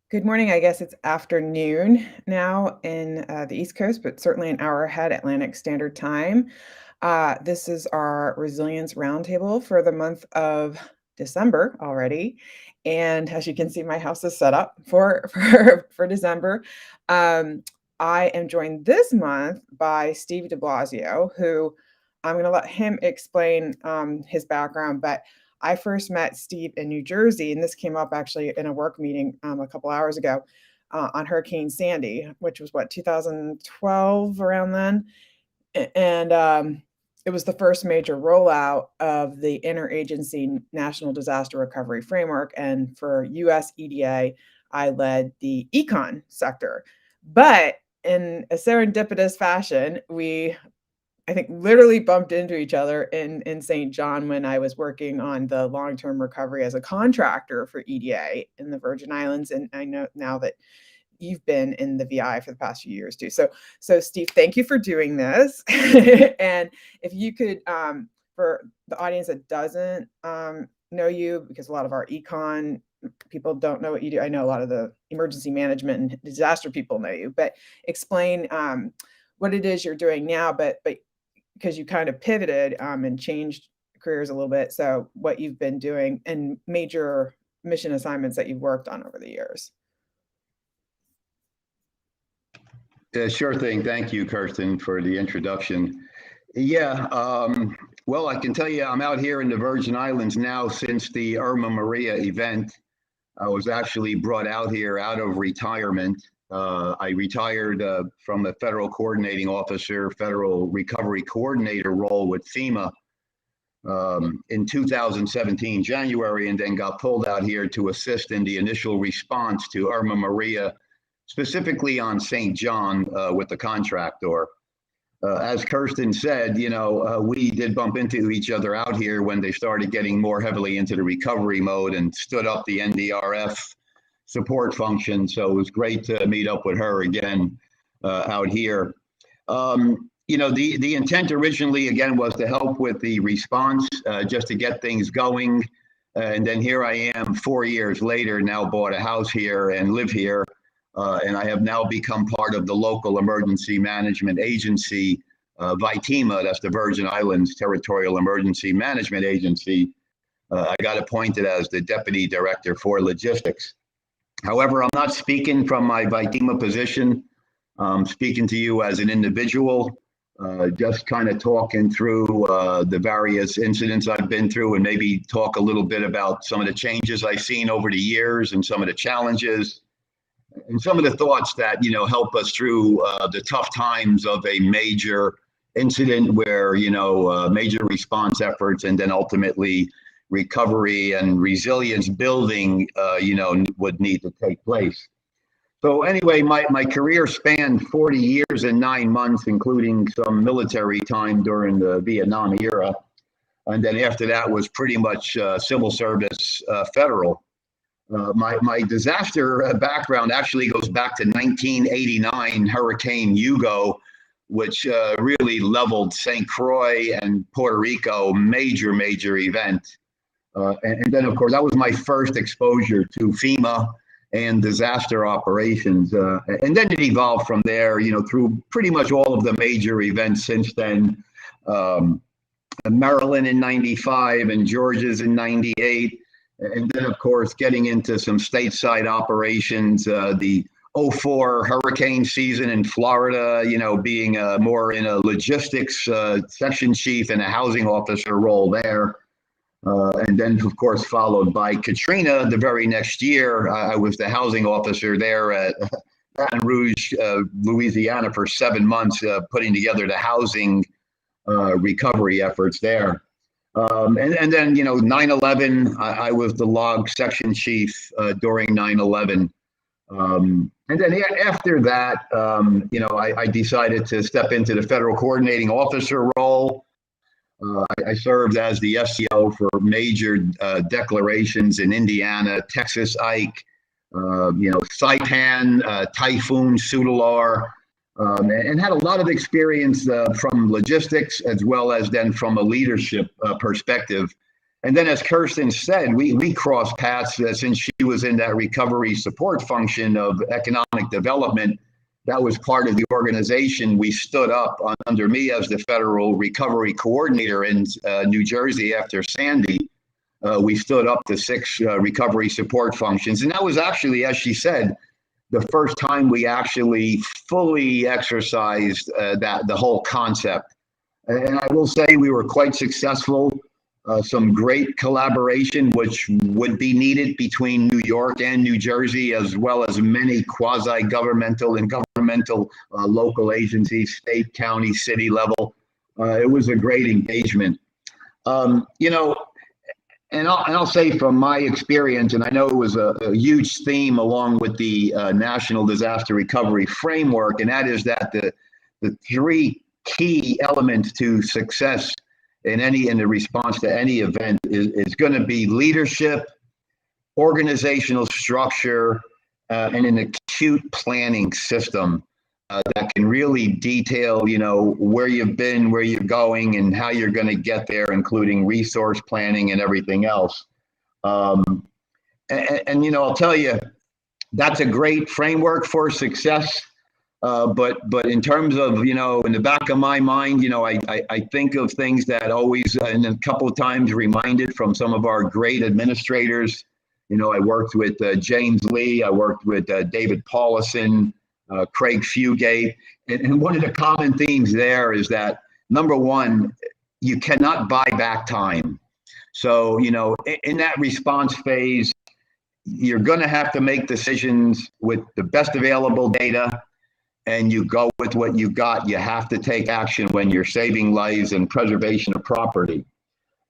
Good morning. I guess it's afternoon now in the East Coast, but certainly an hour ahead Atlantic Standard Time. This is our Resilience Roundtable for the month of December already. And as you can see, my house is set up for December. Um, I am joined this month by Steve deBlasio, who I'm going to let him explain his background, but I first met Steve in New Jersey, and this came up actually in a work meeting a couple hours ago on Hurricane Sandy, which was what, 2012, around then. And it was the first major rollout of the Interagency National Disaster Recovery Framework. And for US EDA, I led the econ sector. But in a serendipitous fashion, I think literally bumped into each other in St. John when I was working on the long-term recovery as a contractor for EDA in the Virgin Islands. And I know now that you've been in the VI for the past few years too. So Steve, thank you for doing this. And if you could, for the audience that doesn't know you, because a lot of our econ people don't know what you do. I know a lot of the emergency management and disaster people know you, but explain what it is you're doing now, but because you kind of pivoted and changed careers a little bit. So what you've been doing and major mission assignments that you've worked on over the years. Sure thing. Thank you, Kirsten, for the introduction. Yeah, well, I can tell you I'm out here in the Virgin Islands now since the Irma Maria event. I was actually brought out here out of retirement. I retired from the Federal Coordinating Officer, Federal Recovery Coordinator role with FEMA in 2017, January, and then got pulled out here to assist in the initial response to Irma Maria, specifically on St. John with the contractor. As Kirsten said, we did bump into each other out here when they started getting more heavily into the recovery mode and stood up the NDRF support function. So it was great to meet up with her again out here. The intent originally, again, was to help with the response, just to get things going. And then here I am 4 years later, now bought a house here and live here. And I have now become part of the local emergency management agency, VITEMA, that's the Virgin Islands Territorial Emergency Management Agency. I got appointed as the Deputy Director for Logistics. However, I'm not speaking from my VITEMA position. I'm speaking to you as an individual, just kind of talking through the various incidents I've been through and maybe talk a little bit about some of the changes I've seen over the years and some of the challenges and some of the thoughts that, help us through the tough times of a major incident where, major response efforts and then ultimately recovery and resilience building, would need to take place. So anyway, my career spanned 40 years and 9 months, including some military time during the Vietnam era. And then after that was pretty much civil service, federal. My disaster background actually goes back to 1989 Hurricane Hugo, which really leveled St. Croix and Puerto Rico, major event. And then, of course, that was my first exposure to FEMA and disaster operations. And then it evolved from there, through pretty much all of the major events since then. Maryland in 95 and Georgia's in 98. And then, of course, getting into some stateside operations, the 04 hurricane season in Florida, being more in a logistics section chief and a housing officer role there. And then, of course, followed by Katrina the very next year. I was the housing officer there at Baton Rouge, Louisiana for 7 months, putting together the housing recovery efforts there. And then, 9/11, I was the log section chief during 9/11. And then after that, I decided to step into the federal coordinating officer role. I served as the FCO for major declarations in Indiana, Texas, Ike, Saipan, Typhoon, Sudalar, and had a lot of experience from logistics as well as then from a leadership perspective. And then, as Kirsten said, we crossed paths since she was in that recovery support function of economic development. That was part of the organization. We stood up under me as the federal recovery coordinator in New Jersey after Sandy. We stood up the 6 recovery support functions. And that was actually, as she said, the first time we actually fully exercised the whole concept. And I will say we were quite successful. Some great collaboration, which would be needed between New York and New Jersey, as well as many quasi-governmental and governmental local agencies, state, county, city level. It was a great engagement. You know, and I'll say from my experience, and I know it was a huge theme along with the National Disaster Recovery Framework, and that is that the 3 key elements to success in the response to any event is going to be leadership, organizational structure, and an acute planning system that can really detail, you know, where you've been, where you're going, and how you're going to get there, including resource planning and everything else. And you know, I'll tell you, that's a great framework for success. But in terms of, you know, in the back of my mind, you know, I think of things that always, and a couple of times reminded from some of our great administrators. You know, I worked with James Lee, I worked with David Paulison, Craig Fugate, and one of the common themes there is that, number one, you cannot buy back time. So, you know, in that response phase, you're going to have to make decisions with the best available data, and you go with what you got. You have to take action when you're saving lives and preservation of property.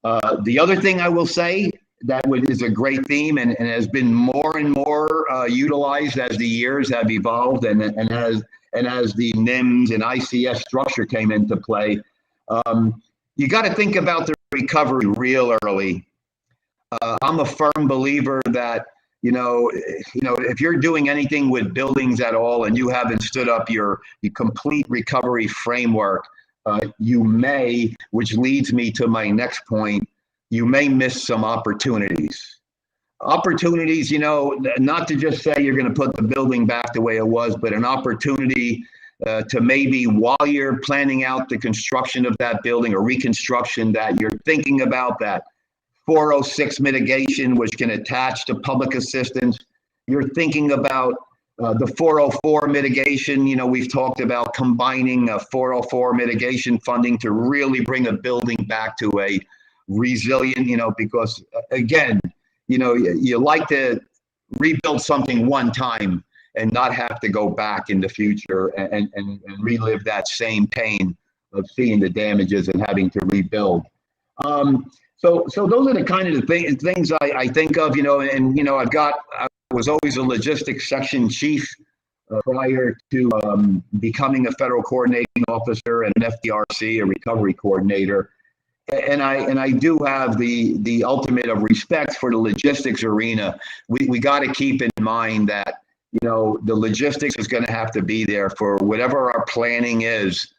The other thing I will say that is a great theme and has been more and more utilized as the years have evolved and as the NIMS and ICS structure came into play. You got to think about the recovery real early. I'm a firm believer that, you know, if you're doing anything with buildings at all and you haven't stood up your complete recovery framework, you may, which leads me to my next point, you may miss some opportunities. Opportunities, you know, not to just say you're going to put the building back the way it was, but an opportunity to maybe while you're planning out the construction of that building or reconstruction, that you're thinking about that 406 mitigation, which can attach to public assistance. You're thinking about the 404 mitigation. You know, we've talked about combining 404 mitigation funding to really bring a building back to a resilient, you know, because again, you know, you like to rebuild something one time and not have to go back in the future and relive that same pain of seeing the damages and having to rebuild. So those are the kind of things I think of, you know, and, you know, I was always a logistics section chief prior to becoming a federal coordinating officer and an FDRC, a recovery coordinator. And I do have the ultimate of respect for the logistics arena. We got to keep in mind that, you know, the logistics is going to have to be there for whatever our planning is.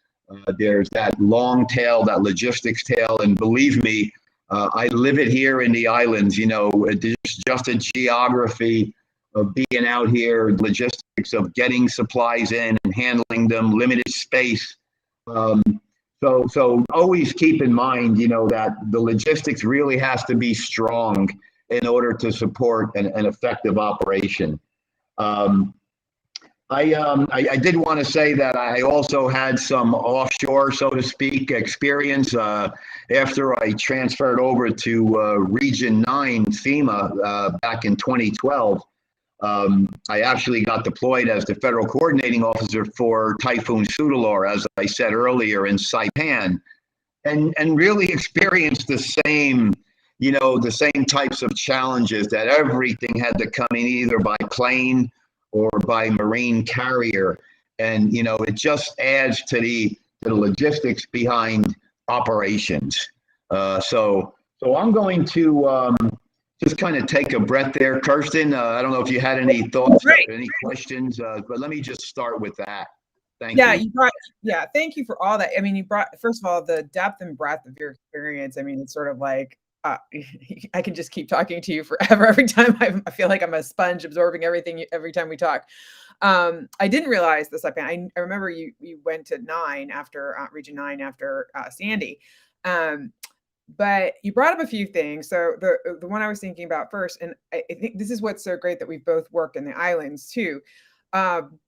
There's that long tail, that logistics tail, and believe me, I live it here in the islands. You know, there's just a geography of being out here, logistics of getting supplies in and handling them, limited space. So always keep in mind, you know, that the logistics really has to be strong in order to support an effective operation. I did want to say that I also had some offshore, so to speak, experience after I transferred over to Region 9 FEMA back in 2012. I actually got deployed as the federal coordinating officer for Typhoon Soudelor, as I said earlier, in Saipan, and really experienced the same, you know, the same types of challenges, that everything had to come in either by plane or by marine carrier. And, you know, it just adds to the logistics behind operations. So I'm going to just kind of take a breath there. Kirsten, I don't know if you had any thoughts, or any questions, but let me just start with that. Thank you. Thank you for all that. I mean, you brought, first of all, the depth and breadth of your experience. I mean, it's sort of like, I can just keep talking to you forever. Every time I feel like I'm a sponge absorbing everything every time we talk. I didn't realize this. I remember you went to Region 9 after Sandy. Um, but you brought up a few things. So the one I was thinking about first, and I think this is what's so great that we've both worked in the islands too. Um,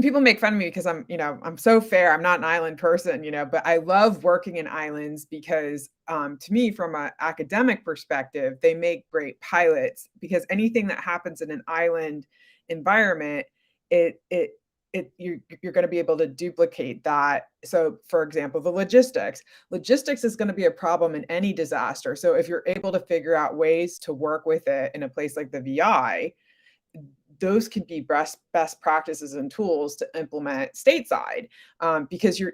People make fun of me because I'm so fair. I'm not an island person, but I love working in islands because, to me, from an academic perspective, they make great pilots because anything that happens in an island environment, it it you're going to be able to duplicate that. So, for example, the logistics is going to be a problem in any disaster. So, if you're able to figure out ways to work with it in a place like the VI, those can be best practices and tools to implement stateside, because you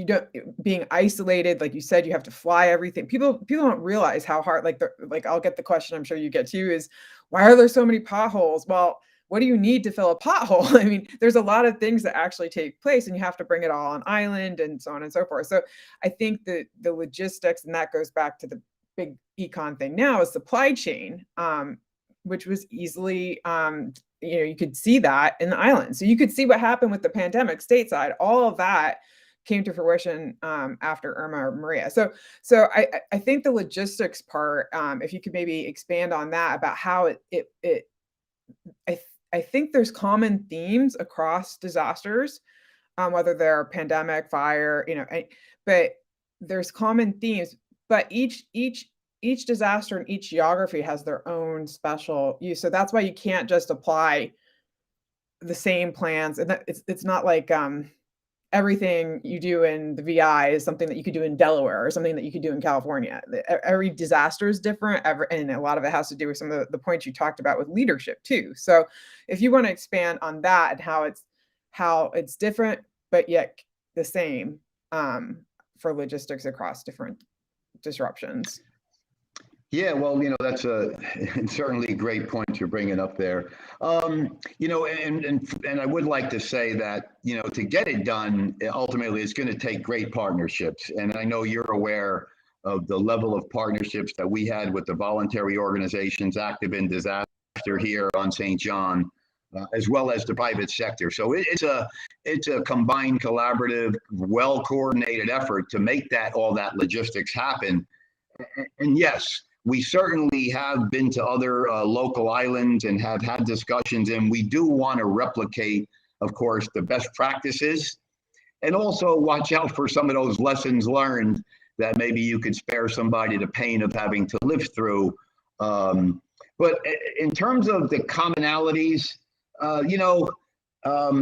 don't being isolated, like you said, you have to fly everything. People don't realize how hard, like I'll get the question I'm sure you get too is, why are there so many potholes? Well, what do you need to fill a pothole? I mean, there's a lot of things that actually take place, and you have to bring it all on island and so on and so forth. So I think that the logistics, and that goes back to the big econ thing now, is supply chain, which was easily, you could see that in the island. So you could see what happened with the pandemic stateside. All of that came to fruition after Irma or Maria. So I think the logistics part, if you could maybe expand on that about how I think there's common themes across disasters, whether they're pandemic, fire, but there's common themes, but each disaster and each geography has their own special use. So that's why you can't just apply the same plans. And it's not like everything you do in the VI is something that you could do in Delaware or something that you could do in California. Every disaster is different, and a lot of it has to do with some of the points you talked about with leadership too. So if you want to expand on that and how it's different but yet the same, for logistics across different disruptions. Yeah, well, that's certainly a great point you're bringing up there. And I would like to say that, to get it done, ultimately, it's going to take great partnerships. And I know you're aware of the level of partnerships that we had with the voluntary organizations active in disaster here on St. John, as well as the private sector. So it's a combined, collaborative, well-coordinated effort to make all that logistics happen. And yes, we certainly have been to other local islands and have had discussions, and we do want to replicate, of course, the best practices, and also watch out for some of those lessons learned that maybe you could spare somebody the pain of having to live through. But in terms of the commonalities,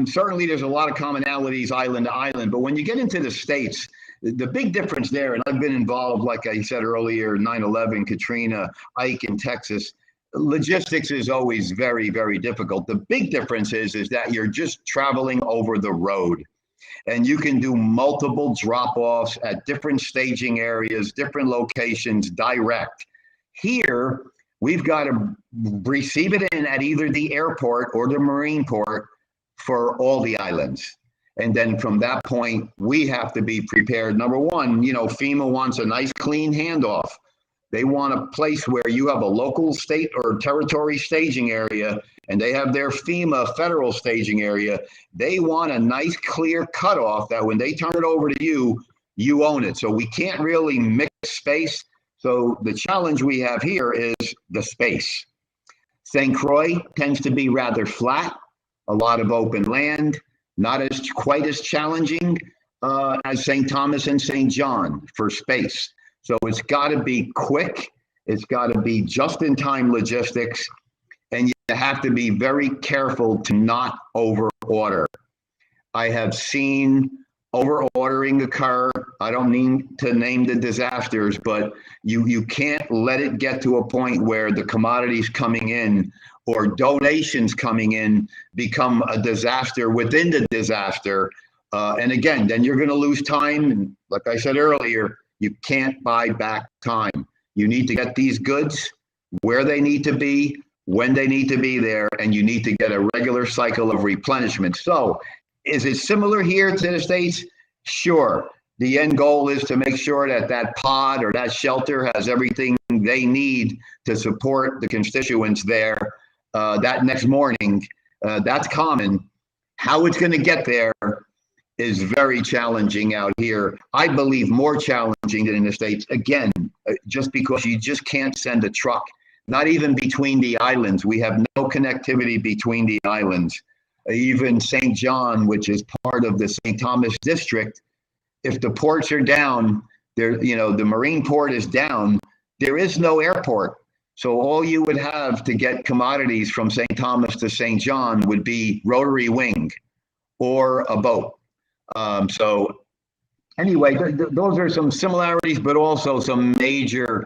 certainly there's a lot of commonalities island to island, but when you get into the states, the big difference there, and I've been involved, like I said earlier, 9/11, Katrina, Ike in Texas, logistics is always very, very difficult. The big difference is that you're just traveling over the road, and you can do multiple drop-offs at different staging areas, different locations, direct. Here, we've got to receive it in at either the airport or the marine port for all the islands. And then from that point, we have to be prepared. Number one, FEMA wants a nice, clean handoff. They want a place where you have a local, state, or territory staging area, and they have their FEMA federal staging area. They want a nice, clear cutoff that when they turn it over to you, you own it. So we can't really mix space. So the challenge we have here is the space. St. Croix tends to be rather flat, a lot of open land. Not quite as challenging as St. Thomas and St. John for space. So it's got to be quick. It's got to be just-in-time logistics. And you have to be very careful to not over-order. I have seen over-ordering occur. I don't mean to name the disasters, but you can't let it get to a point where the commodities coming in or donations coming in become a disaster within the disaster. And again, then you're going to lose time. And like I said earlier, you can't buy back time. You need to get these goods where they need to be, when they need to be there, and you need to get a regular cycle of replenishment. So is it similar here to the States? Sure. The end goal is to make sure that that pod or that shelter has everything they need to support the constituents there that next morning. That's common. How it's going to get there is very challenging out here. I believe more challenging than in the States. Again, just because you just can't send a truck, not even between the islands. We have no connectivity between the islands. Even St. John, which is part of the St. Thomas district, if the ports are down, there, the Marine port is down, there is no airport. So all you would have to get commodities from St. Thomas to St. John would be rotary wing or a boat. So anyway, those are some similarities, but also some major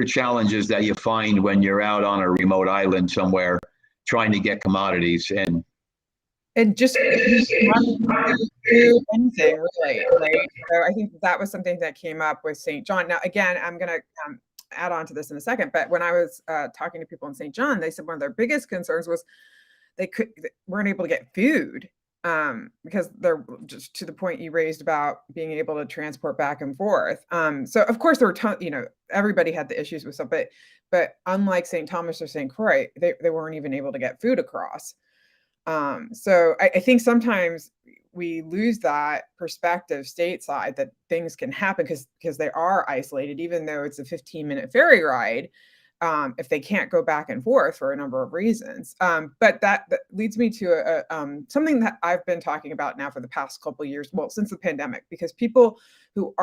challenges that you find when you're out on a remote island somewhere trying to get commodities. And just do anything really, right? So I think that was something that came up with St. John. Now, again, I'm going to add on to this in a second, but when I was talking to people in St. John, they said one of their biggest concerns was they weren't able to get food because they're just to the point you raised about being able to transport back and forth. So of course there were everybody had the issues with stuff, but unlike St. Thomas or St. Croix, they weren't even able to get food across. So I think sometimes we lose that perspective stateside that things can happen because they are isolated, even though it's a 15-minute ferry ride, if they can't go back and forth for a number of reasons. But that leads me to something that I've been talking about now for the past couple of years, well, since the pandemic, because people who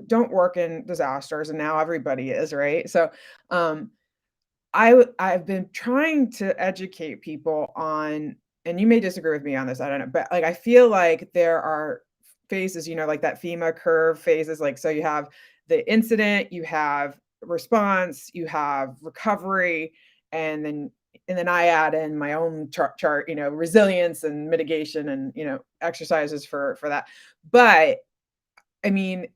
don't work in disasters, and now everybody is, right? So I've been trying to educate people on, and you may disagree with me on this, I don't know, but like I feel like there are phases, like that FEMA curve phases. Like, so you have the incident, you have response, you have recovery, and then I add in my own chart, resilience and mitigation and exercises for that. But I mean,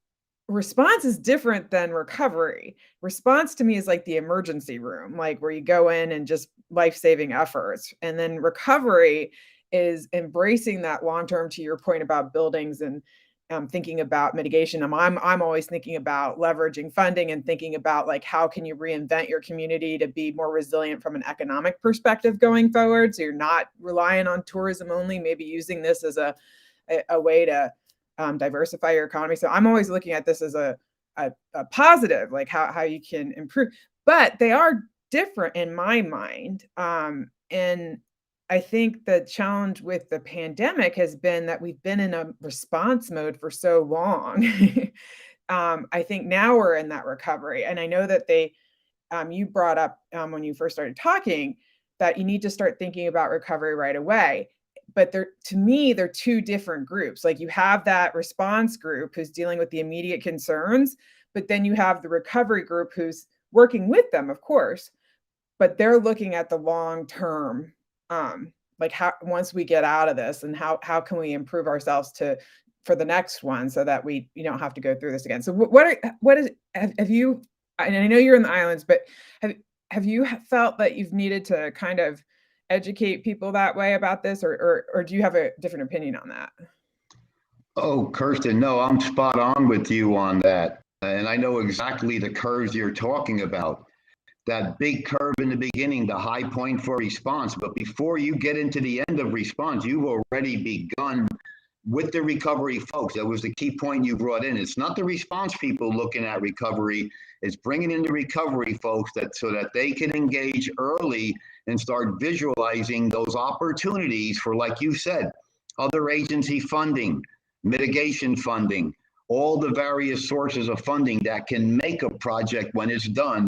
response is different than recovery. Response to me is like the emergency room, like where you go in and just life-saving efforts. And then recovery is embracing that long-term, to your point about buildings and thinking about mitigation. I'm always thinking about leveraging funding and thinking about like, how can you reinvent your community to be more resilient from an economic perspective going forward? So you're not relying on tourism only, maybe using this as a way to diversify your economy. So I'm always looking at this as a positive, like how you can improve, but they are different in my mind. And I think the challenge with the pandemic has been that we've been in a response mode for so long. I think now we're in that recovery. And I know that you brought up when you first started talking that you need to start thinking about recovery right away. But to me, they're two different groups. Like you have that response group who's dealing with the immediate concerns, but then you have the recovery group who's working with them, of course, but they're looking at the long term, like how once we get out of this, and how can we improve ourselves for the next one so that we don't have to go through this again. So have you? And I know you're in the islands, but have you felt that you've needed to kind of educate people that way about this, or do you have a different opinion on that? Oh, Kirsten, no, I'm spot on with you on that. And I know exactly the curves you're talking about. That big curve in the beginning, the high point for response. But before you get into the end of response, you've already begun with the recovery folks. That was the key point you brought in. It's not the response people looking at recovery. It's bringing in the recovery folks so that they can engage early and start visualizing those opportunities for, like you said, other agency funding, mitigation funding, all the various sources of funding that can make a project, when it's done,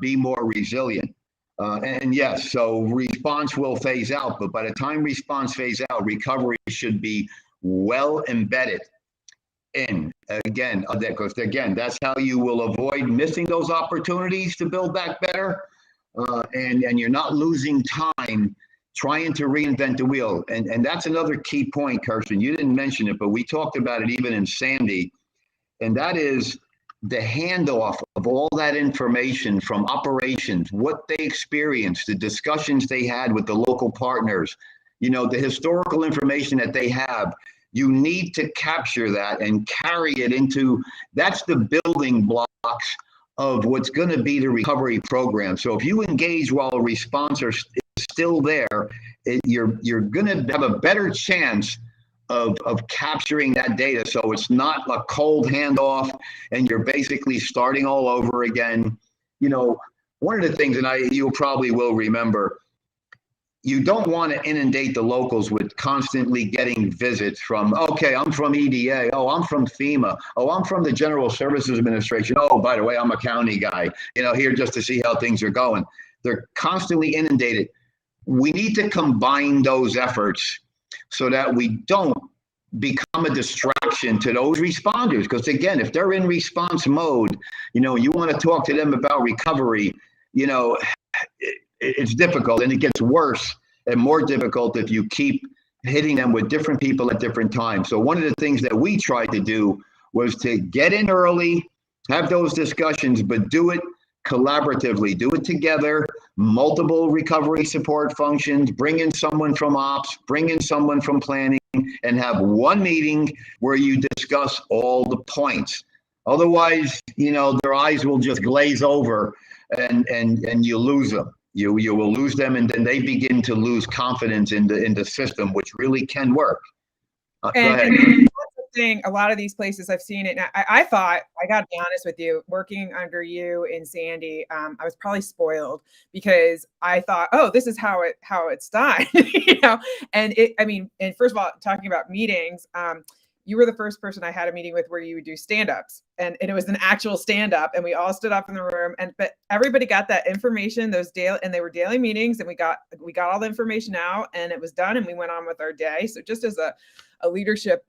be more resilient. And yes, so response will phase out, but by the time response phase out, recovery should be well embedded in. Again, because again, that's how you will avoid missing those opportunities to build back better. And you're not losing time trying to reinvent the wheel. And that's another key point, Kirsten. You didn't mention it, but we talked about it even in Sandy. And that is the handoff of all that information from operations, what they experienced, the discussions they had with the local partners, the historical information that they have. You need to capture that and carry it into, that's the building blocks of what's going to be the recovery program. So if you engage while a response is still there, you're going to have a better chance of capturing that data. So it's not a cold handoff and you're basically starting all over again. You know, one of the things, and you probably will remember, you don't want to inundate the locals with constantly getting visits from, okay, I'm from EDA. Oh, I'm from FEMA. Oh, I'm from the General Services Administration. Oh, by the way, I'm a county guy, here just to see how things are going. They're constantly inundated. We need to combine those efforts so that we don't become a distraction to those responders. Because again, if they're in response mode, you want to talk to them about recovery, it's difficult, and it gets worse and more difficult if you keep hitting them with different people at different times. So one of the things that we tried to do was to get in early, have those discussions, but do it collaboratively, do it together, multiple recovery support functions, bring in someone from ops, bring in someone from planning, and have one meeting where you discuss all the points. Otherwise, their eyes will just glaze over and you lose them. You will lose them, and then they begin to lose confidence in the system, which really can work. Go ahead. And that's the thing. A lot of these places I've seen it. I thought, I got to be honest with you, working under you in Sandy, I was probably spoiled because I thought, oh, this is how it's done, And and first of all, talking about meetings, you were the first person I had a meeting with where you would do stand-ups, and it was an actual stand-up, and we all stood up in the room, but everybody got that information, and they were daily meetings, and we got all the information out, and it was done, and we went on with our day. So just as a leadership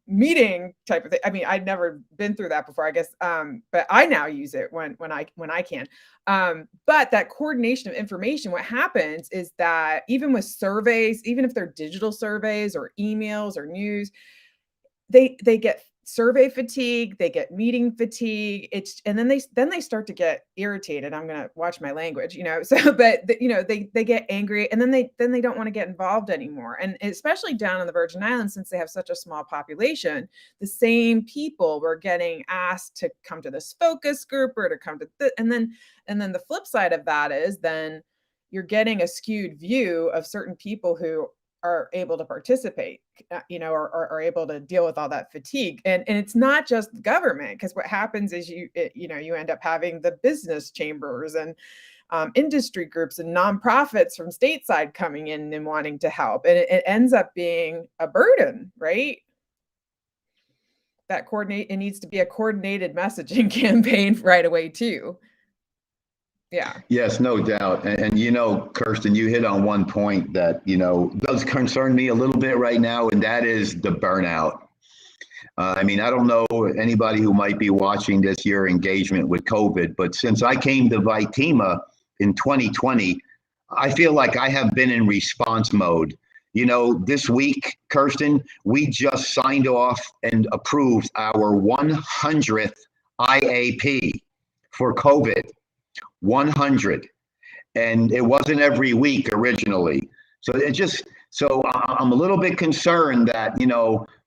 meeting type of thing. I mean, I'd never been through that before, I guess, but I now use it when I can. But that coordination of information, what happens is that even with surveys, even if they're digital surveys or emails or news, they get survey fatigue, they get meeting fatigue. And then they start to get irritated. I'm going to watch my language, so, but they get angry, and then they don't want to get involved anymore. And especially down in the Virgin Islands, since they have such a small population, the same people were getting asked to come to this focus group or to come to and then the flip side of that is then you're getting a skewed view of certain people who are able to participate, or are able to deal with all that fatigue. And it's not just the government, because what happens is you end up having the business chambers and industry groups and nonprofits from stateside coming in and wanting to help. And it ends up being a burden, right? It needs to be a coordinated messaging campaign right away too. Yeah. Yes, no doubt. And Kirsten, you hit on one point that, does concern me a little bit right now, and that is the burnout. I don't know anybody who might be watching this, your engagement with COVID, but since I came to Vitima in 2020, I feel like I have been in response mode. This week, Kirsten, we just signed off and approved our 100th IAP for COVID. 100, and it wasn't every week originally. So I'm a little bit concerned that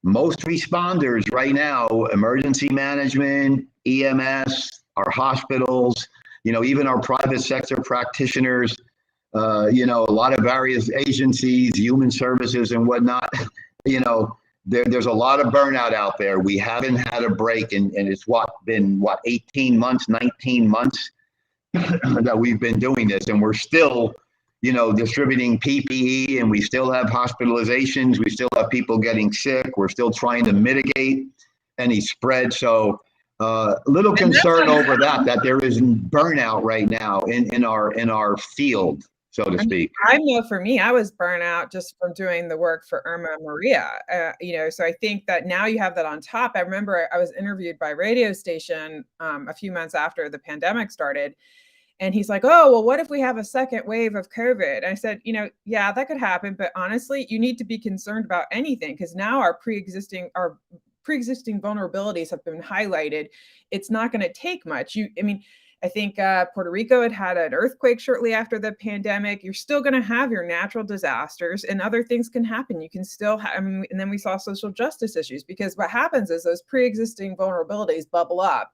most responders right now, emergency management, EMS, our hospitals, even our private sector practitioners, a lot of various agencies, human services and whatnot, there's a lot of burnout out there. We haven't had a break, and it's been 18 months, 19 months that we've been doing this, and we're still, distributing PPE, and we still have hospitalizations. We still have people getting sick. We're still trying to mitigate any spread. So a little concern over that there is burnout right now in our field, so to speak. I know for me, I was burnt out just from doing the work for Irma and Maria, so I think that now you have that on top. I remember I was interviewed by a radio station a few months after the pandemic started, and he's like, oh, well, what if we have a second wave of COVID? And I said, yeah, that could happen. But honestly, you need to be concerned about anything, because now our pre-existing vulnerabilities have been highlighted. It's not going to take much. I think Puerto Rico had an earthquake shortly after the pandemic. You're still going to have your natural disasters, and other things can happen. You can still have, and then we saw social justice issues, because what happens is those pre-existing vulnerabilities bubble up.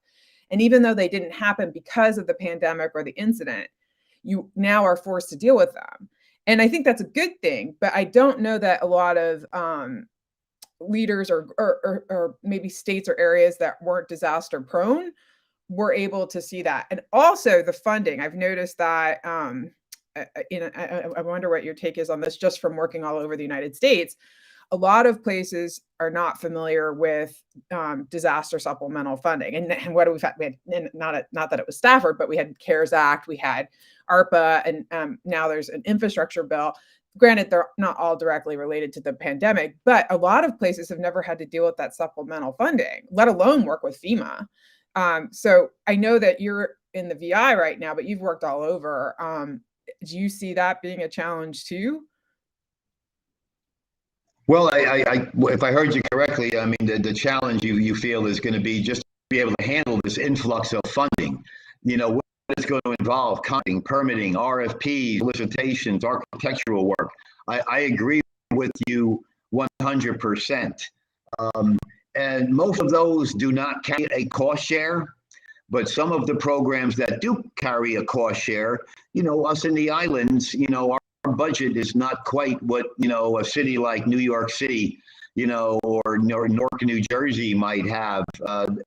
And even though they didn't happen because of the pandemic or the incident, you now are forced to deal with them. And I think that's a good thing, but I don't know that a lot of leaders or maybe states or areas that weren't disaster prone were able to see that. And also the funding. I've noticed that, I wonder what your take is on this, just from working all over the United States. A lot of places are not familiar with disaster supplemental funding. And what do we had? We had, not that it was Stafford, but we had CARES Act, we had ARPA, and now there's an infrastructure bill. Granted, they're not all directly related to the pandemic, but a lot of places have never had to deal with that supplemental funding, let alone work with FEMA. So I know that you're in the VI right now, but you've worked all over. Do you see that being a challenge too? Well, if I heard you correctly, I mean, the challenge you feel is going to be just to be able to handle this influx of funding. What it's going to involve: cutting, permitting, RFPs, solicitations, architectural work. I agree with you 100%. And most of those do not carry a cost share, but some of the programs that do carry a cost share, us in the islands, our budget is not quite what, a city like New York City, or Newark, New Jersey might have.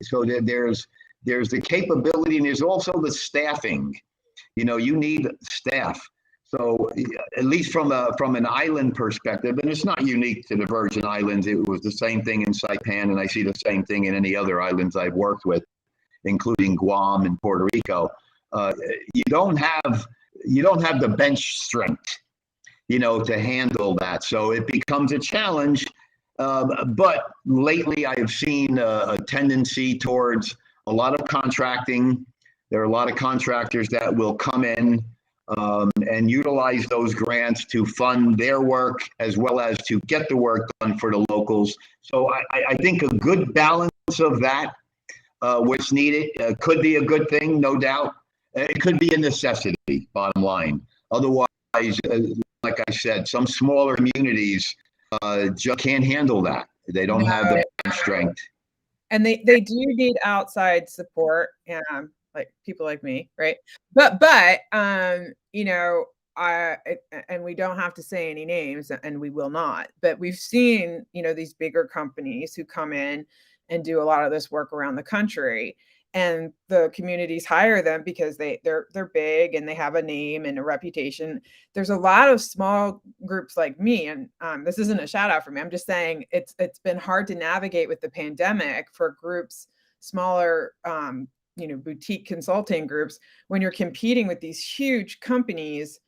So there's the capability, and there's also the staffing. You need staff. So at least from an island perspective, and it's not unique to the Virgin Islands, it was the same thing in Saipan, and I see the same thing in any other islands I've worked with, including Guam and Puerto Rico. You don't have the bench strength, to handle that. So it becomes a challenge. But lately, I have seen a tendency towards a lot of contracting. There are a lot of contractors that will come in and utilize those grants to fund their work, as well as to get the work done for the locals. So I think a good balance of that, what's needed, could be a good thing, no doubt. It could be a necessity, bottom line. Otherwise, like I said, some smaller communities just can't handle that. They don't have the strength. And they do need outside support, like people like me, right? But and we don't have to say any names, and we will not. But we've seen, these bigger companies who come in and do a lot of this work around the country, and the communities hire them because they're big and they have a name and a reputation. There's a lot of small groups like me, and this isn't a shout out for me. I'm just saying it's been hard to navigate with the pandemic for groups, smaller, boutique consulting groups, when you're competing with these huge companies.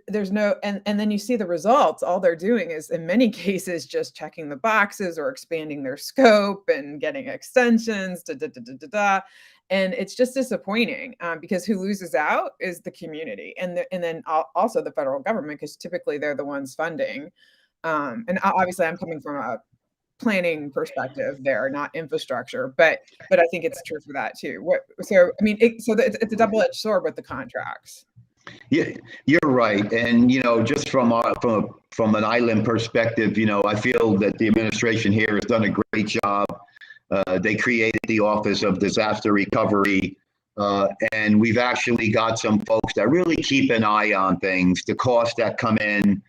There's no, and then you see the results. All they're doing is, in many cases, just checking the boxes or expanding their scope and getting extensions, and it's just disappointing, because who loses out is the community, and then also the federal government, because typically they're the ones funding. And obviously, I'm coming from a planning perspective there, not infrastructure, but I think it's true for that too. So I mean, it's a double-edged sword with the contracts. Yeah, you're right. And, just from an island perspective, I feel that the administration here has done a great job. They created the Office of Disaster Recovery, and we've actually got some folks that really keep an eye on things, the costs that come in,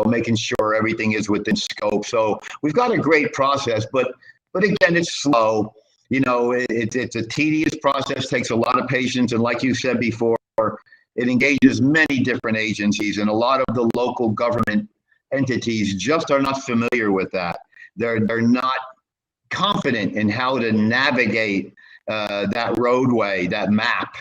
making sure everything is within scope. So we've got a great process, but again, it's slow. It's a tedious process, takes a lot of patience, and like you said before, it engages many different agencies, and a lot of the local government entities just are not familiar with that. They're not confident in how to navigate that roadway, that map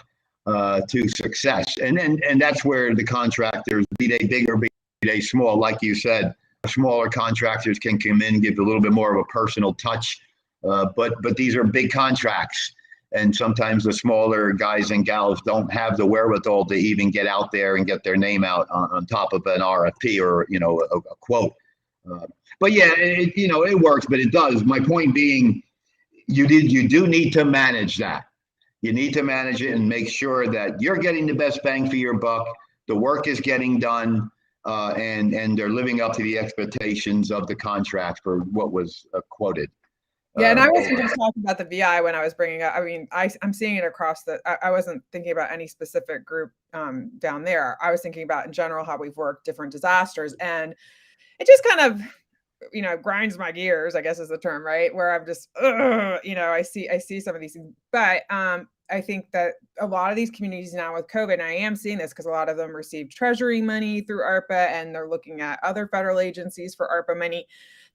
to success. And that's where the contractors, be they big or be they small, like you said, smaller contractors can come in and give a little bit more of a personal touch. But these are big contracts. And sometimes the smaller guys and gals don't have the wherewithal to even get out there and get their name out on top of an RFP or, a quote. But yeah, it works, but it does. My point being, you do need to manage that. You need to manage it and make sure that you're getting the best bang for your buck. The work is getting done, and they're living up to the expectations of the contract for what was quoted. Yeah, and I wasn't just talking about the VI when I was bringing up. I mean, I'm seeing it across the. I wasn't thinking about any specific group down there. I was thinking about in general how we've worked different disasters, and it just kind of, grinds my gears, I guess is the term, right? Where I'm just, I see some of these things, but I think that a lot of these communities now with COVID, and I am seeing this because a lot of them received Treasury money through ARPA, and they're looking at other federal agencies for ARPA money.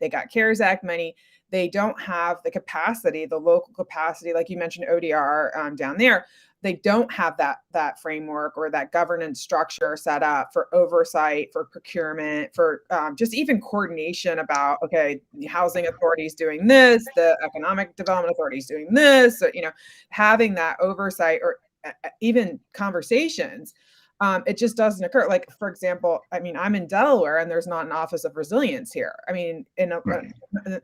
They got CARES Act money. They don't have the capacity, the local capacity, like you mentioned, ODR down there. They don't have that framework or that governance structure set up for oversight, for procurement, for just even coordination about, okay, the housing authority is doing this, the economic development authority is doing this, so, having that oversight or even conversations. It just doesn't occur. Like, for example, I mean, I'm in Delaware and there's not an Office of Resilience here. I mean, Right.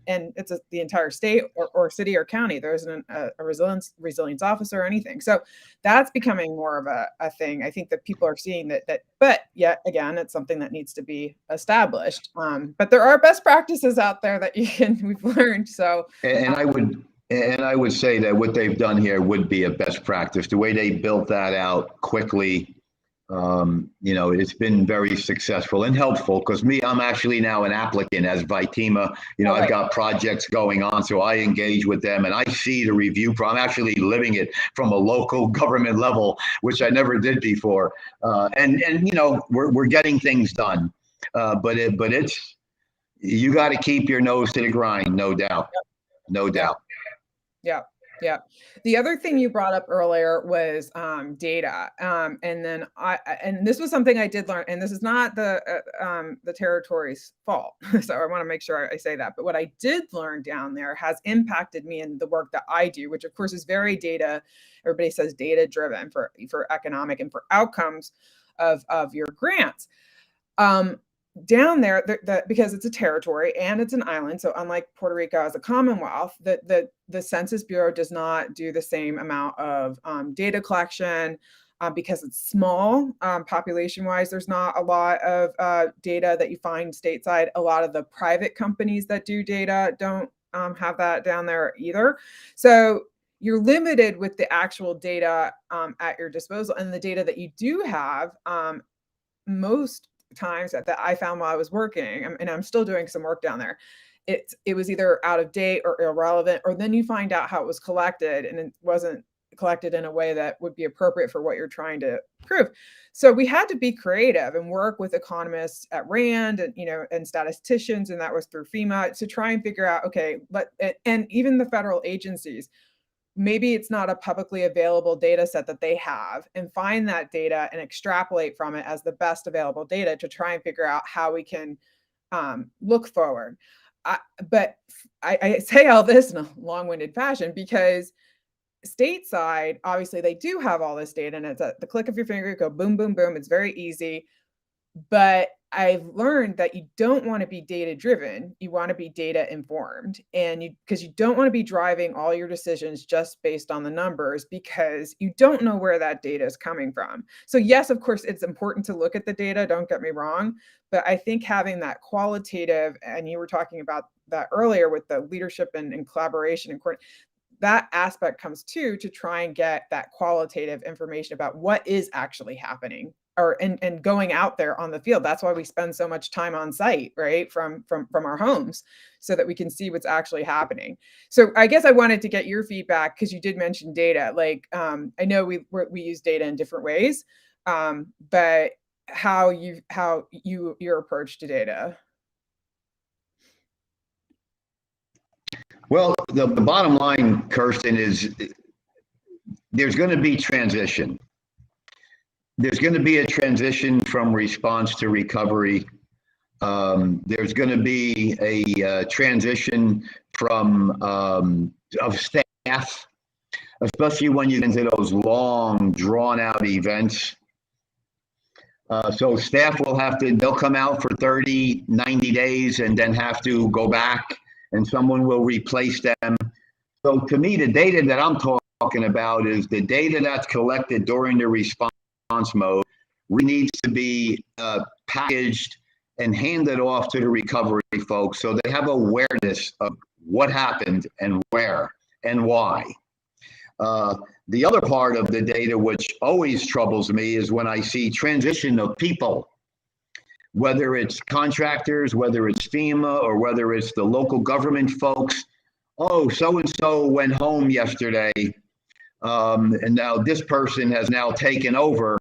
and it's the entire state or city or county. There isn't a resilience officer or anything. So that's becoming more of a thing. I think that people are seeing that, but yet again, it's something that needs to be established. But there are best practices out there that we've learned. So, And I would say that what they've done here would be a best practice. The way they built that out quickly, it's been very successful and helpful because I'm actually now an applicant as Vitima. I've got projects going on, so I engage with them and I see the review. I'm actually living it from a local government level, which I never did before. And we're getting things done, but it's you got to keep your nose to the grind, no doubt, no doubt. Yeah. Yeah. The other thing you brought up earlier was data. And then and this was something I did learn, and this is not the territory's fault. So I want to make sure I say that. But what I did learn down there has impacted me in the work that I do, which of course is very data. Everybody says data driven for economic and for outcomes of your grants. Down there, because it's a territory and it's an island, so unlike Puerto Rico as a commonwealth, the Census Bureau does not do the same amount of data collection because it's small population-wise. There's not a lot of data that you find stateside. A lot of the private companies that do data don't have that down there either. So you're limited with the actual data at your disposal, and the data that you do have, most times that I found while I was working, and I'm still doing some work down there, it was either out of date or irrelevant, or then you find out how it was collected and it wasn't collected in a way that would be appropriate for what you're trying to prove. So we had to be creative and work with economists at RAND and statisticians, and that was through FEMA, to try and figure out, okay, and even the federal agencies, maybe it's not a publicly available data set that they have, and find that data and extrapolate from it as the best available data to try and figure out how we can look forward. But I say all this in a long-winded fashion because stateside, obviously they do have all this data, and it's at the click of your finger, you go boom, boom, boom. It's very easy. But I've learned that you don't want to be data driven. You want to be data informed, and because you don't want to be driving all your decisions just based on the numbers, because you don't know where that data is coming from. So yes, of course, it's important to look at the data. Don't get me wrong. But I think having that qualitative, and you were talking about that earlier with the leadership and collaboration and that aspect comes to try and get that qualitative information about what is actually happening, and going out there on the field. That's why we spend so much time on site, right? From our homes, so that we can see what's actually happening. So I guess I wanted to get your feedback, because you did mention data. Like, I know we use data in different ways, but how your approach to data. Well, the bottom line, Kirsten, is there's going to be transition. There's going to be a transition from response to recovery. There's going to be a transition from of staff, especially when you get into those long, drawn-out events. So staff they'll come out for 30, 90 days and then have to go back, and someone will replace them. So to me, the data that I'm talking talking about is the data that's collected during the response mode needs to be packaged and handed off to the recovery folks so they have awareness of what happened and where and why. The other part of the data, which always troubles me, is when I see transition of people, whether it's contractors, whether it's FEMA, or whether it's the local government folks. Oh, so-and-so went home yesterday, and now this person has now taken over,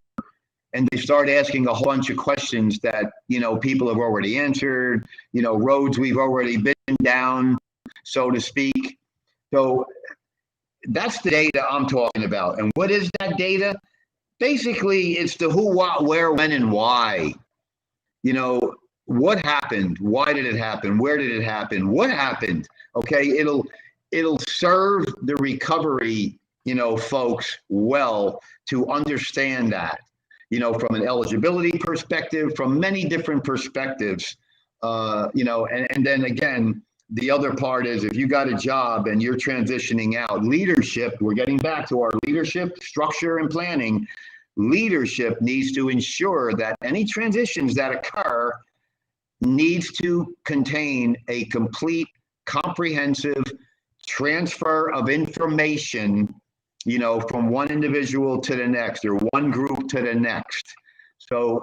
and they start asking a whole bunch of questions that, people have already answered, roads we've already been down, so to speak. So that's the data I'm talking about. And what is that data? Basically, it's the who, what, where, when, and why. What happened? Why did it happen? Where did it happen? What happened? Okay, it'll serve the recovery, folks well to understand that, from an eligibility perspective, from many different perspectives, and then again, the other part is if you got a job and you're transitioning out, leadership, we're getting back to our leadership structure and planning. Leadership needs to ensure that any transitions that occur needs to contain a complete, comprehensive transfer of information, from one individual to the next or one group to the next. So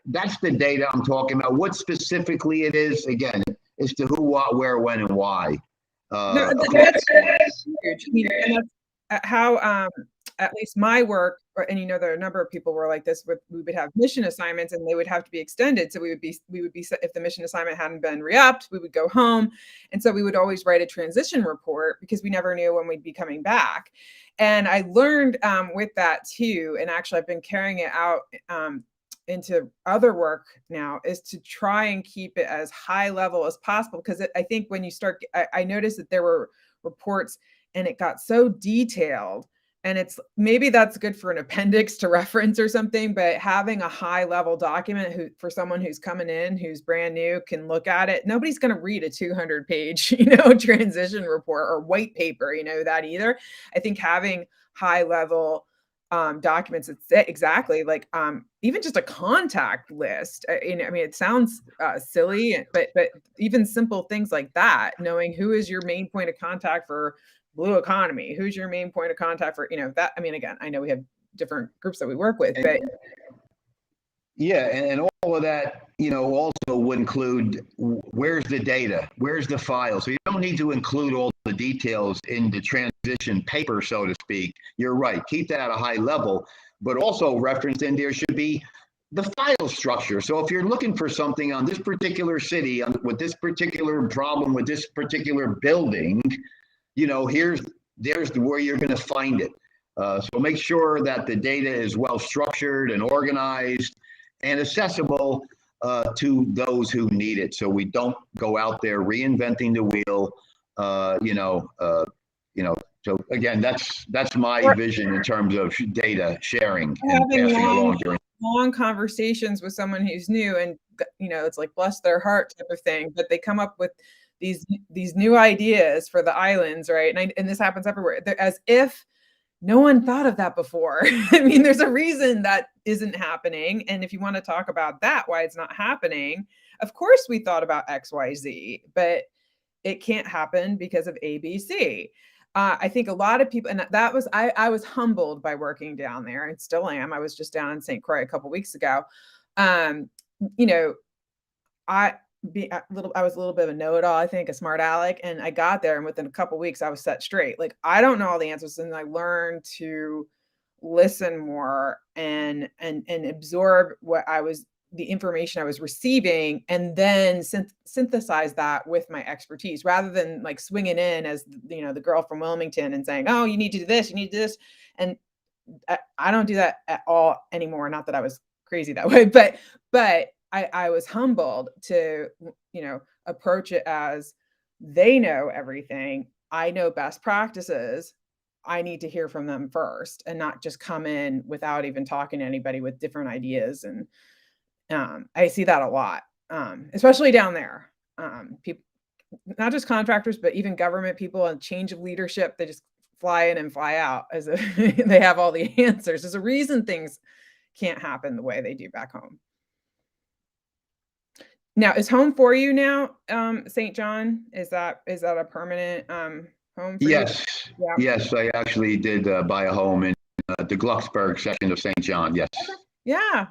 that's the data I'm talking about. What specifically it is, again, it's the who, what, where, when, and why. No, that's huge. And that's how at least my work, and there are a number of people were like this. We would have mission assignments, and they would have to be extended. So we would be if the mission assignment hadn't been re-upped, we would go home, and so we would always write a transition report because we never knew when we'd be coming back. And I learned with that too, and actually I've been carrying it out into other work now, is to try and keep it as high level as possible. Because I think when you start, I noticed that there were reports and it got so detailed, and it's maybe that's good for an appendix to reference or something, but having a high level document for someone who's coming in, who's brand new, can look at it. Nobody's going to read a 200-page, transition report or white paper, that either. I think having high level documents, it's exactly like even just a contact list. It sounds silly, but even simple things like that, knowing who is your main point of contact for Blue Economy, who's your main point of contact for that. Again, I know we have different groups that we work with, but yeah, and all of that, also would include where's the data, where's the file. So you don't need to include all the details in the transition paper, so to speak. You're right, keep that at a high level, but also referenced in there should be the file structure. So if you're looking for something on this particular city, with this particular problem, with this particular building, there's where you're going to find it. So make sure that the data is well structured and organized and accessible to those who need it. So we don't go out there reinventing the wheel. So again, that's my vision in terms of data sharing and passing along during long conversations with someone who's new, and it's like bless their heart type of thing, but they come up with these new ideas for the islands, right? And this happens everywhere. They're, as if no one thought of that before. There's a reason that isn't happening. And if you want to talk about that, why it's not happening, of course we thought about XYZ, but it can't happen because of ABC. I think a lot of people, and that was, I was humbled by working down there, and still am. I was just down in St. Croix a couple of weeks ago. I was a little bit of a know-it-all, I think, a smart aleck, and I got there, and within a couple of weeks I was set straight. Like, I don't know all the answers, and I learned to listen more and absorb the information I was receiving, and then synthesize that with my expertise, rather than like swinging in as the girl from Wilmington and saying, oh, you need to do this, you need to do this. And I don't do that at all anymore. Not that I was crazy that way, but I was humbled to, approach it as they know everything. I know best practices. I need to hear from them first, and not just come in without even talking to anybody with different ideas. And I see that a lot, especially down there. People, not just contractors, but even government people, and change of leadership, they just fly in and fly out as if they have all the answers. There's a reason things can't happen the way they do back home. Now, is home for you now, St. John? Is that a permanent home for you? Yes, Yeah. yes, I actually did buy a home in the Glucksburg section of St. John, yes. Yeah.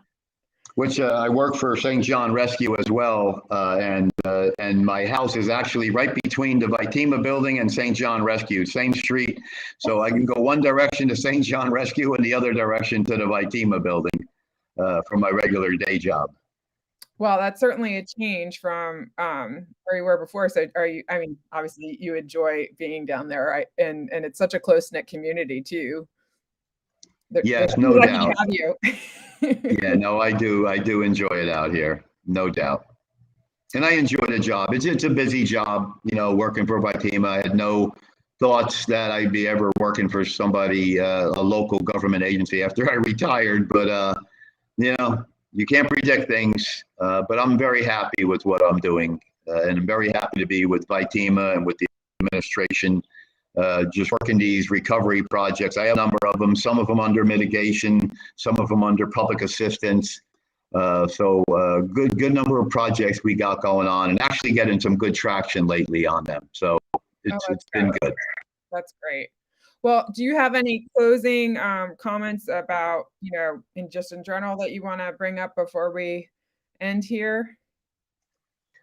Which I work for St. John Rescue as well, and my house is actually right between the Vitima building and St. John Rescue, same street. So I can go one direction to St. John Rescue and the other direction to the Vitima building for my regular day job. Well, that's certainly a change from where you were before. So are you, I mean, obviously you enjoy being down there, right? And it's such a close-knit community too. They're Yes, no lucky to doubt. have you. Yeah, no, I do enjoy it out here, no doubt. And I enjoy the job. It's a busy job, working for Vitima. I had no thoughts that I'd be ever working for somebody, a local government agency after I retired. But you can't predict things. But I'm very happy with what I'm doing, and I'm very happy to be with Vitima and with the administration. Just working these recovery projects. I have a number of them, some of them under mitigation, some of them under public assistance. So good number of projects we got going on, and actually getting some good traction lately on them. So it's been good. That's great. Well, do you have any closing comments about, in general that you want to bring up before we end here?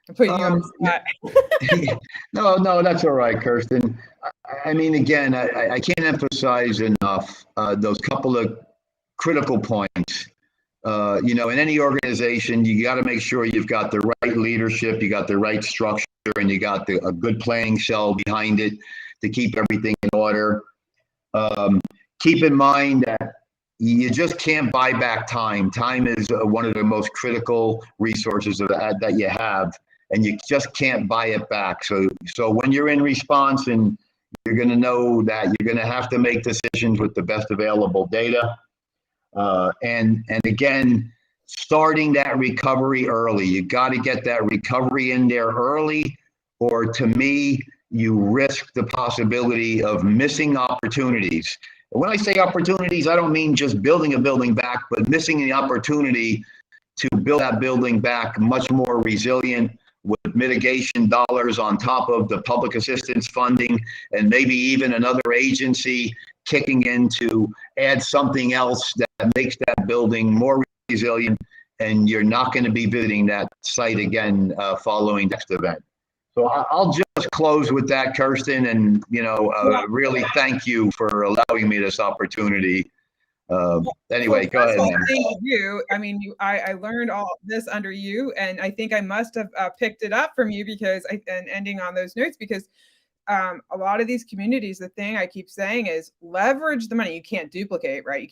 I'm putting you on the spot. No, that's all right, Kirsten. I mean, again, I can't emphasize enough those couple of critical points. In any organization, you got to make sure you've got the right leadership, you got the right structure, and you got a good planning shell behind it to keep everything in order. Keep in mind that you just can't buy back time. Time is one of the most critical resources that you have, and you just can't buy it back. So when you're in response, and you're going to know that you're going to have to make decisions with the best available data. And again, starting that recovery early. You got to get that recovery in there early, or to me, you risk the possibility of missing opportunities. When I say opportunities, I don't mean just building a building back, but missing the opportunity to build that building back much more resilient, with mitigation dollars on top of the public assistance funding, and maybe even another agency kicking in to add something else that makes that building more resilient, and you're not going to be visiting that site again following next event. So I'll just close with that, Kirsten, and really thank you for allowing me this opportunity. Anyway, go ahead. Thank you. I mean, I learned all this under you, and I think I must have picked it up from you because and ending on those notes, because a lot of these communities, the thing I keep saying is leverage the money. You can't duplicate, right?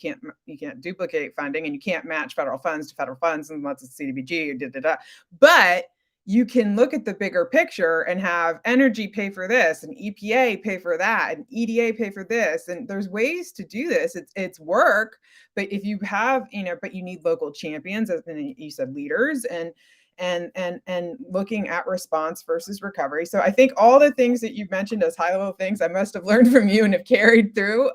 You can't duplicate funding, and you can't match federal funds to federal funds unless it's CDBG or But you can look at the bigger picture and have energy pay for this, and EPA pay for that, and EDA pay for this. And there's ways to do this. It's work, but if you have, but you need local champions, as you said, leaders, and looking at response versus recovery. So I think all the things that you've mentioned as high-level things I must have learned from you and have carried through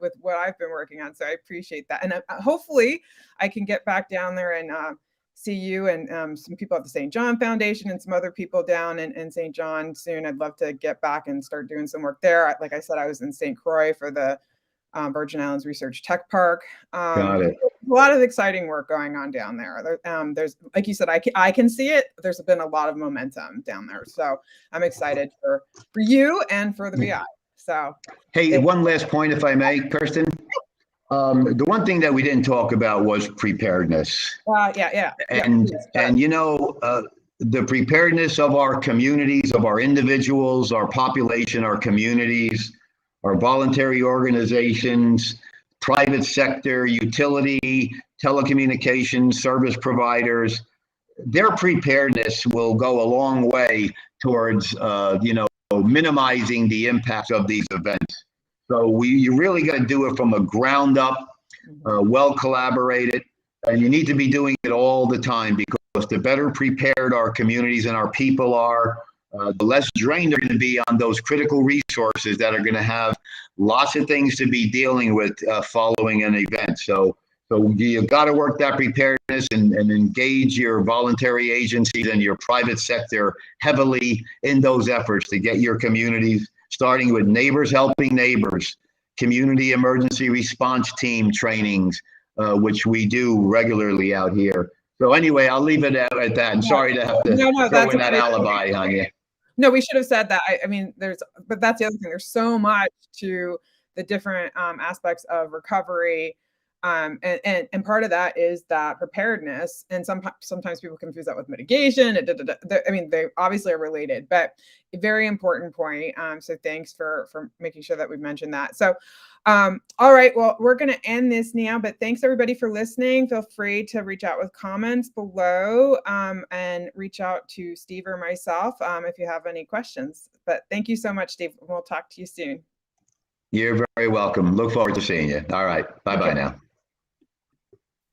with what I've been working on. So I appreciate that. And hopefully I can get back down there and see you and some people at the St. John Foundation and some other people down in St. John soon. I'd love to get back and start doing some work there. Like I said, I was in St. Croix for the Virgin Islands Research Tech Park. Got it. A lot of exciting work going on down there. There's, like you said, I can see it. There's been a lot of momentum down there. So I'm excited for you and for the BI. So, hey, one last point, if I may, Kirsten. The one thing that we didn't talk about was preparedness. Yeah. And the preparedness of our communities, of our individuals, our population, our communities, our voluntary organizations, private sector, utility, telecommunications, service providers, their preparedness will go a long way towards, minimizing the impact of these events. So you really got to do it from a ground up, well collaborated, and you need to be doing it all the time, because the better prepared our communities and our people are, the less drained they're going to be on those critical resources that are going to have lots of things to be dealing with following an event. So you got to work that preparedness and engage your voluntary agencies and your private sector heavily in those efforts to get your communities, starting with neighbors helping neighbors, community emergency response team trainings, which we do regularly out here. So anyway, I'll leave it at that. I'm sorry to have to throw in that alibi on you. No, we should have said that. I mean, but that's the other thing. There's so much to the different aspects of recovery. And part of that is that preparedness. And sometimes people confuse that with mitigation. I mean, they obviously are related, but a very important point. So thanks for making sure that we mentioned that. So, all right, well, we're going to end this now, but thanks everybody for listening. Feel free to reach out with comments below and reach out to Steve or myself if you have any questions. But thank you so much, Steve. We'll talk to you soon. You're very welcome. Look forward to seeing you. All right. Bye-bye now.